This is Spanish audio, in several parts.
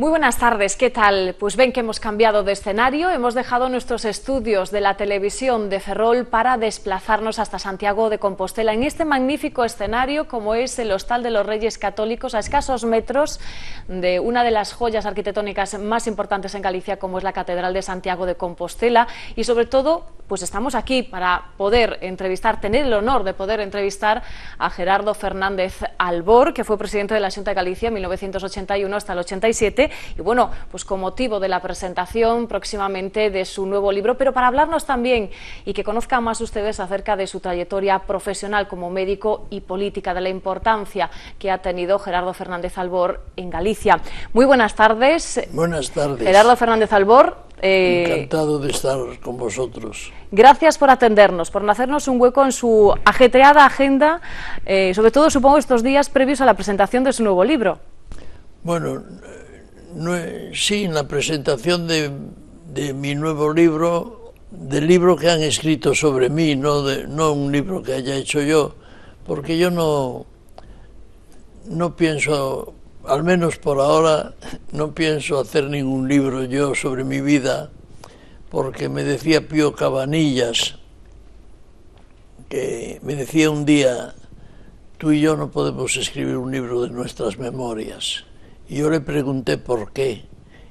Muy buenas tardes, ¿qué tal? Pues ven que hemos cambiado de escenario, hemos dejado nuestros estudios de la televisión de Ferrol para desplazarnos hasta Santiago de Compostela, en este magnífico escenario como es el Hostal de los Reyes Católicos, a escasos metros de una de las joyas arquitectónicas más importantes en Galicia, como es la Catedral de Santiago de Compostela, y sobre todo, pues estamos aquí para poder entrevistar, tener el honor de poder entrevistar a Gerardo Fernández Albor, que fue presidente de la Xunta de Galicia en 1981 hasta el 87, y bueno, pues con motivo de la presentación próximamente de su nuevo libro, pero para hablarnos también y que conozcan más ustedes acerca de su trayectoria profesional como médico y política, de la importancia que ha tenido Gerardo Fernández Albor en Galicia. Muy buenas tardes. Buenas tardes. Gerardo Fernández Albor. Encantado de estar con vosotros. Gracias por atendernos, por hacernos un hueco en su ajetreada agenda, sobre todo supongo estos días previos a la presentación de su nuevo libro. Bueno, sí, en la presentación de mi nuevo libro, del libro que han escrito sobre mí, no un libro que haya hecho yo, porque yo no pienso, al menos por ahora, no pienso hacer ningún libro yo sobre mi vida, porque me decía Pío Cabanillas, que me decía un día, tú y yo no podemos escribir un libro de nuestras memorias. Y yo le pregunté por qué,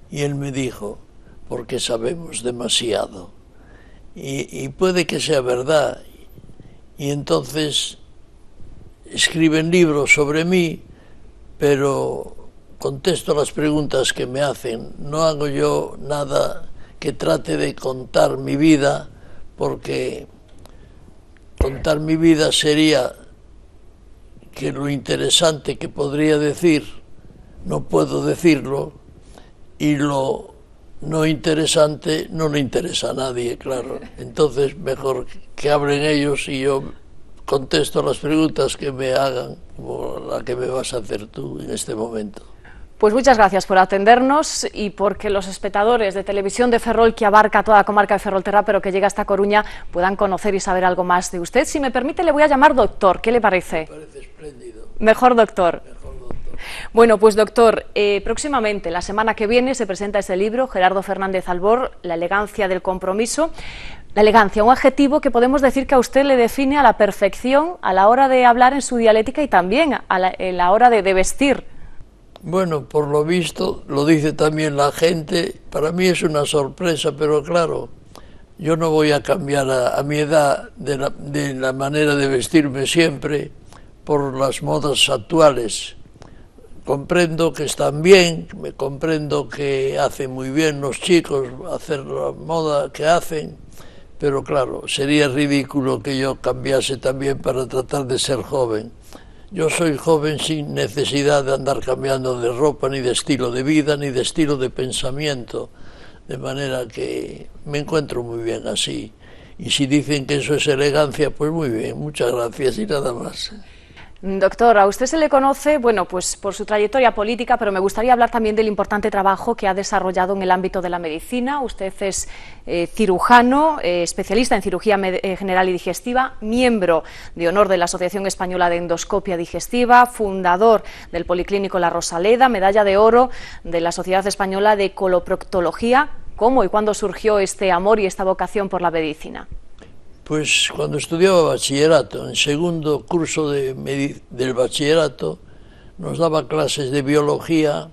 y él me dijo, porque sabemos demasiado. Y puede que sea verdad, y entonces escriben libros sobre mí, pero contesto las preguntas que me hacen. No hago yo nada que trate de contar mi vida, porque contar mi vida sería que lo interesante que podría decir no puedo decirlo, y lo no interesante no le interesa a nadie, claro. Entonces mejor que hablen ellos y yo contesto las preguntas que me hagan, como la que me vas a hacer tú en este momento. Pues muchas gracias por atendernos y porque los espectadores de Televisión de Ferrol, que abarca toda la comarca de Ferrolterra, pero que llega hasta Coruña, puedan conocer y saber algo más de usted. Si me permite, le voy a llamar doctor. ¿Qué le parece? Me parece espléndido. Mejor doctor. Mejor doctor. Bueno, pues doctor, próximamente, la semana que viene, se presenta ese libro, Gerardo Fernández Albor, La elegancia del compromiso. La elegancia, un adjetivo que podemos decir que a usted le define a la perfección a la hora de hablar en su dialéctica y también en la hora de vestir. Bueno, por lo visto, lo dice también la gente, para mí es una sorpresa, pero claro, yo no voy a cambiar a mi edad de la manera de vestirme siempre por las modas actuales. Comprendo que están bien, me comprendo que hacen muy bien los chicos hacer la moda que hacen, pero claro, sería ridículo que yo cambiase también para tratar de ser joven. Yo soy joven sin necesidad de andar cambiando de ropa, ni de estilo de vida, ni de estilo de pensamiento, de manera que me encuentro muy bien así. Y si dicen que eso es elegancia, pues muy bien, muchas gracias y nada más. Doctor, a usted se le conoce, bueno, pues por su trayectoria política, pero me gustaría hablar también del importante trabajo que ha desarrollado en el ámbito de la medicina. Usted es cirujano, especialista en cirugía general y digestiva, miembro de honor de la Asociación Española de Endoscopia Digestiva, fundador del Policlínico La Rosaleda, medalla de oro de la Sociedad Española de Coloproctología. ¿Cómo y cuándo surgió este amor y esta vocación por la medicina? Pues cuando estudiaba bachillerato, en segundo curso del bachillerato, nos daba clases de biología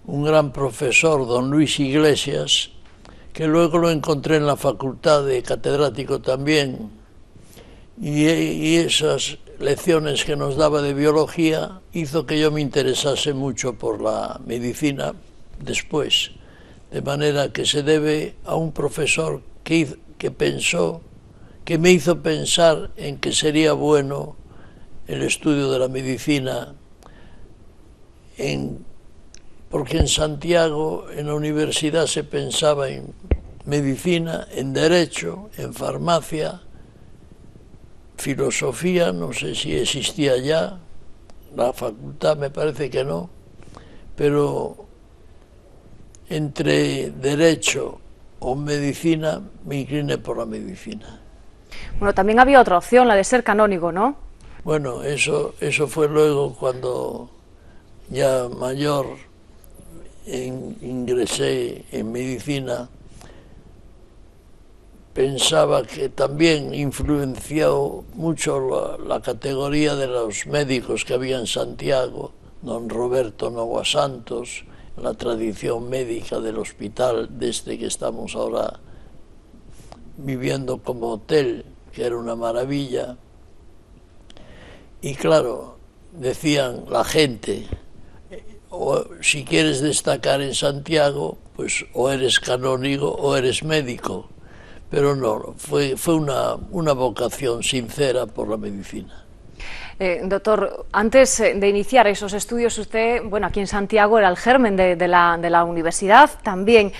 un gran profesor, don Luis Iglesias, que luego lo encontré en la facultad de catedrático también, y esas lecciones que nos daba de biología hizo que yo me interesase mucho por la medicina después, de manera que se debe a un profesor que me hizo pensar en que sería bueno el estudio de la medicina, porque en Santiago, en la universidad, se pensaba en medicina, en derecho, en farmacia, filosofía, no sé si existía ya, la facultad me parece que no, pero entre derecho o medicina me incliné por la medicina. Bueno, también había otra opción, la de ser canónigo, ¿no? Bueno, eso fue luego cuando ya mayor ingresé en medicina, pensaba que también influenció mucho la categoría de los médicos que había en Santiago, don Roberto Nova Santos, la tradición médica del hospital desde que estamos ahora viviendo como hotel, que era una maravilla. Y claro, decían la gente, o si quieres destacar en Santiago, pues o eres canónigo o eres médico. Pero no, fue una vocación sincera por la medicina. Doctor, antes de iniciar esos estudios, usted, bueno, aquí en Santiago era el germen de la universidad, también,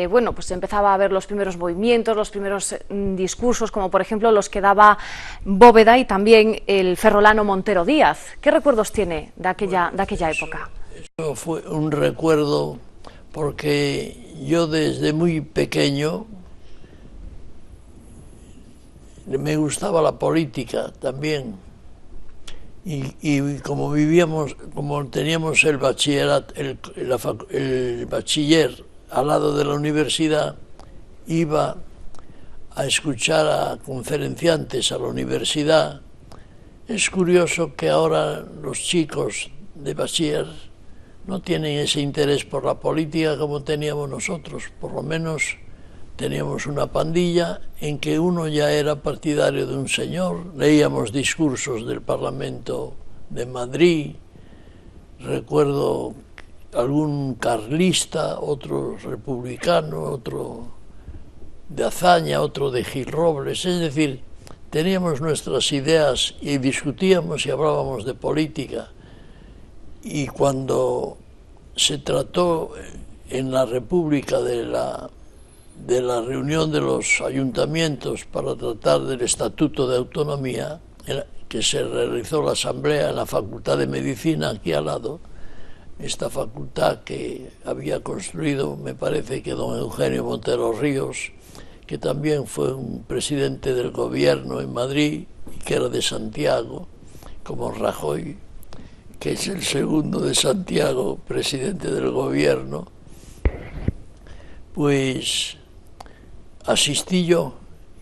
bueno, pues empezaba a ver los primeros movimientos, los primeros discursos, como por ejemplo los que daba Bóveda y también el ferrolano Montero Díaz. ¿Qué recuerdos tiene de aquella época? Eso fue un recuerdo porque yo desde muy pequeño me gustaba la política también. Y como teníamos el bachillerato, el bachiller al lado de la universidad, iba a escuchar a conferenciantes a la universidad. Es curioso que ahora los chicos de bachiller no tienen ese interés por la política como teníamos nosotros. Por lo menos teníamos una pandilla en que uno ya era partidario de un señor, leíamos discursos del Parlamento de Madrid, recuerdo algún carlista, otro republicano, otro de Azaña, otro de Gil Robles, es decir, teníamos nuestras ideas y discutíamos y hablábamos de política. Y cuando se trató en la República de la reunión de los ayuntamientos para tratar del Estatuto de Autonomía, que se realizó la asamblea en la Facultad de Medicina aquí al lado, esta facultad que había construido, me parece que don Eugenio Montero Ríos, que también fue un presidente del gobierno en Madrid y que era de Santiago, como Rajoy, que es el segundo de Santiago, presidente del gobierno. Pues asistí yo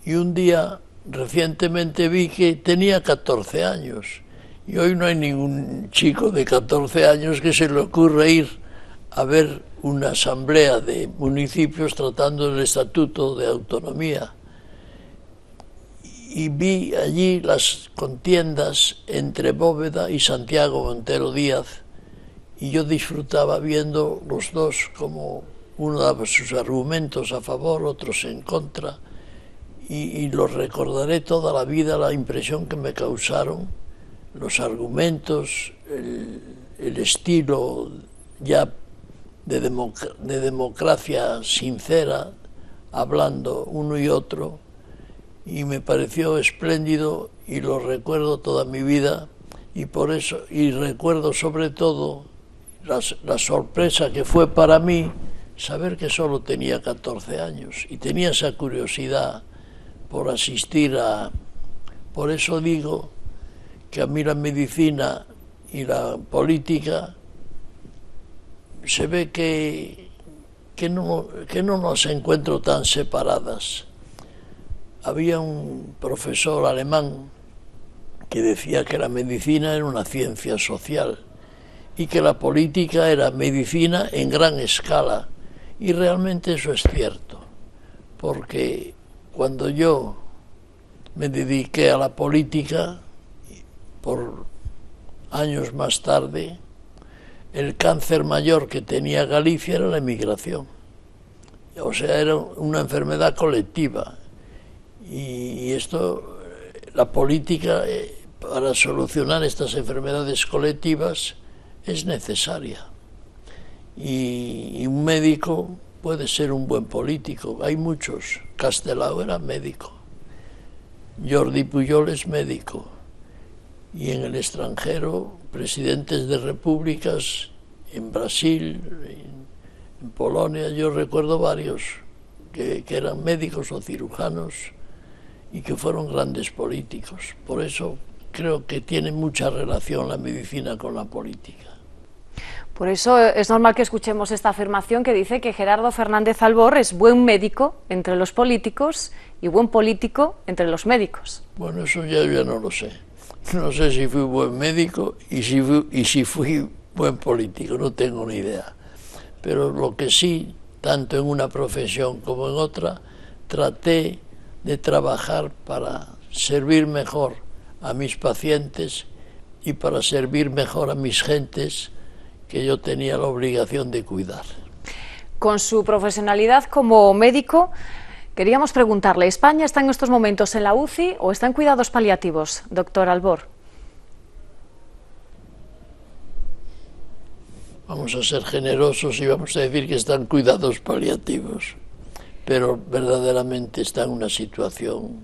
y un día recientemente vi que tenía 14 años y hoy no hay ningún chico de 14 años que se le ocurra ir a ver una asamblea de municipios tratando del Estatuto de Autonomía. Y vi allí las contiendas entre Bóveda y Santiago Montero Díaz y yo disfrutaba viendo los dos como uno daba sus argumentos a favor, otros en contra, y los recordaré toda la vida, la impresión que me causaron, los argumentos, el estilo ya de democracia sincera, hablando uno y otro, y me pareció espléndido y lo recuerdo toda mi vida, y por eso, y recuerdo sobre todo la sorpresa que fue para mí saber que solo tenía 14 años y tenía esa curiosidad por asistir a... Por eso digo que a mí la medicina y la política se ve que no las encuentro tan separadas. Había un profesor alemán que decía que la medicina era una ciencia social y que la política era medicina en gran escala. Y realmente eso es cierto, porque cuando yo me dediqué a la política, por años más tarde, el cáncer mayor que tenía Galicia era la emigración. O sea, era una enfermedad colectiva. Y esto, la política, para solucionar estas enfermedades colectivas, es necesaria. Y un médico puede ser un buen político. Hay muchos. Castelao era médico. Jordi Pujol es médico. Y en el extranjero, presidentes de repúblicas, en Brasil, en Polonia, yo recuerdo varios que eran médicos o cirujanos y que fueron grandes políticos. Por eso creo que tiene mucha relación la medicina con la política. Por eso es normal que escuchemos esta afirmación que dice que Gerardo Fernández Albor es buen médico entre los políticos y buen político entre los médicos. Bueno, eso ya yo no lo sé. No sé si fui buen médico y si fui buen político, no tengo ni idea. Pero lo que sí, tanto en una profesión como en otra, traté de trabajar para servir mejor a mis pacientes y para servir mejor a mis gentes que yo tenía la obligación de cuidar. Con su profesionalidad como médico, queríamos preguntarle, ¿España está en estos momentos en la UCI o está en cuidados paliativos, doctor Albor? Vamos a ser generosos y vamos a decir que están cuidados paliativos, pero verdaderamente está en una situación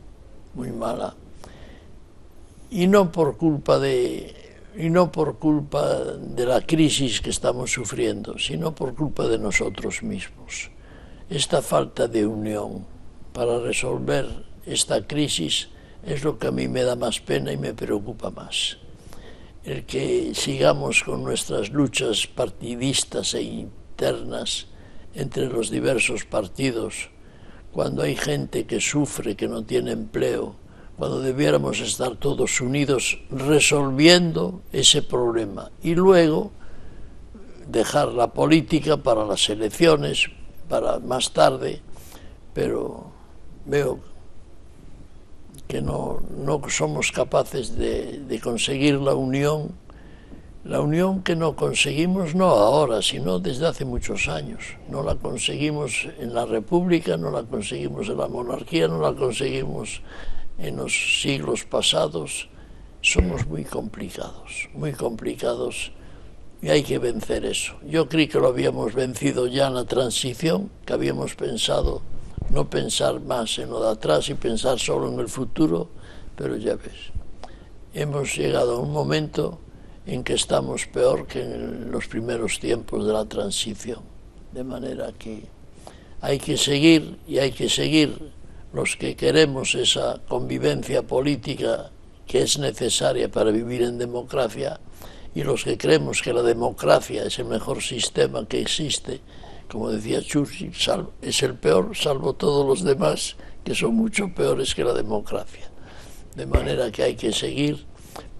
muy mala. Y no por culpa de la crisis que estamos sufriendo, sino por culpa de nosotros mismos. Esta falta de unión para resolver esta crisis es lo que a mí me da más pena y me preocupa más. El que sigamos con nuestras luchas partidistas e internas entre los diversos partidos, cuando hay gente que sufre, que no tiene empleo, cuando debiéramos estar todos unidos resolviendo ese problema y luego dejar la política para las elecciones, para más tarde, pero veo que no somos capaces de conseguir la unión que no conseguimos no ahora, sino desde hace muchos años. No la conseguimos en la República, no la conseguimos en la monarquía, no la conseguimos en los siglos pasados. Somos muy complicados y hay que vencer eso. Yo creí que lo habíamos vencido ya en la transición, que habíamos pensado no pensar más en lo de atrás y pensar solo en el futuro, pero ya ves, hemos llegado a un momento en que estamos peor que en los primeros tiempos de la transición, de manera que hay que seguir los que queremos esa convivencia política que es necesaria para vivir en democracia y los que creemos que la democracia es el mejor sistema que existe. Como decía Churchill, es el peor, salvo todos los demás, que son mucho peores que la democracia. De manera que hay que seguir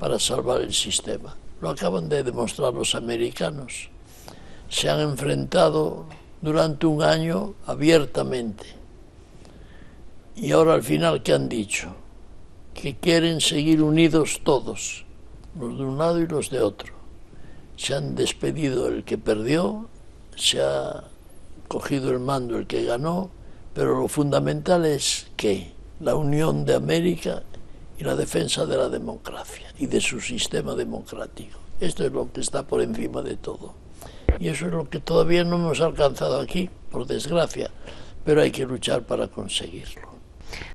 para salvar el sistema. Lo acaban de demostrar los americanos. Se han enfrentado durante un año abiertamente. Y ahora al final, ¿qué han dicho? Que quieren seguir unidos todos, los de un lado y los de otro. Se han despedido el que perdió, se ha cogido el mando el que ganó, pero lo fundamental es que la unión de América y la defensa de la democracia y de su sistema democrático. Esto es lo que está por encima de todo. Y eso es lo que todavía no hemos alcanzado aquí, por desgracia, pero hay que luchar para conseguirlo.